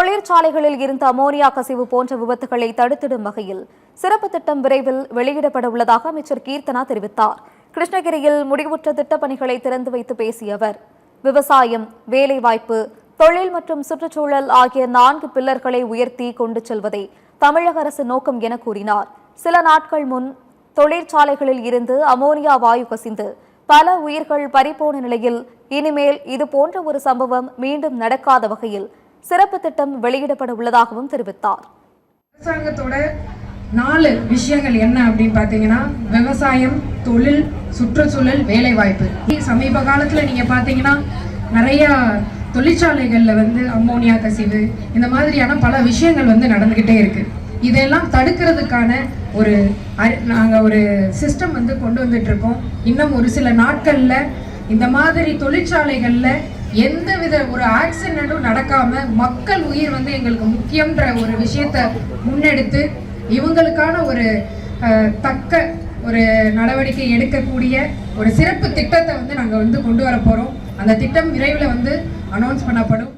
தொழிற்சாலைகளில் இருந்த அமோனியா கசிவு போன்ற விபத்துகளை தடுத்திடும் வகையில் சிறப்பு திட்டம் விரைவில் வெளியிடப்பட உள்ளதாக அமைச்சர் கீர்த்தனா தெரிவித்தார். கிருஷ்ணகிரியில் முடிவுற்ற திட்டப்பணிகளை திறந்து வைத்து பேசிய அவர், விவசாயம், வேலைவாய்ப்பு, தொழில் மற்றும் சுற்றுச்சூழல் ஆகிய 4 பில்லர்களை உயர்த்தி கொண்டு செல்வதே தமிழக அரசு நோக்கம் என கூறினார். சில நாட்கள் முன் தொழிற்சாலைகளில் இருந்து அமோனியா வாயு கசிந்து பல உயிர்கள் பறிபோன நிலையில் இனிமேல் இது போன்ற ஒரு சம்பவம் மீண்டும் நடக்காத வகையில் சிறப்பு திட்டம் வெளியிடப்பட உள்ளதாகவும் தெரிவித்தார். அரசாங்கத்தோட 4 விஷயங்கள் என்ன அப்படின்னு பார்த்தீங்கன்னா, விவசாயம், தொழில், சுற்றுச்சூழல், வேலைவாய்ப்பு. சமீப காலத்தில் நீங்க பார்த்தீங்கன்னா நிறைய தொழிற்சாலைகளில் அமோனியா கசிவு இந்த மாதிரியான பல விஷயங்கள் நடந்துகிட்டே இருக்கு. இதெல்லாம் தடுக்கிறதுக்கான நாங்கள் ஒரு சிஸ்டம் கொண்டு வந்துட்டு இருக்கோம். இன்னும் ஒரு சில நாட்கள்ல இந்த மாதிரி தொழிற்சாலைகள்ல எந்தவித ஒரு ஆக்சிடென்ட்டும் நடக்காம மக்கள் உயிர் எங்களுக்கு முக்கியம்ன்ற ஒரு விஷயத்தை முன்னெடுத்து இவங்களுக்கான ஒரு தக்க ஒரு நடவடிக்கை எடுக்கக்கூடிய ஒரு சிறப்பு திட்டத்தை நாங்கள் கொண்டு வர போறோம். அந்த திட்டம் விரைவில் அனௌன்ஸ் பண்ணப்படும்.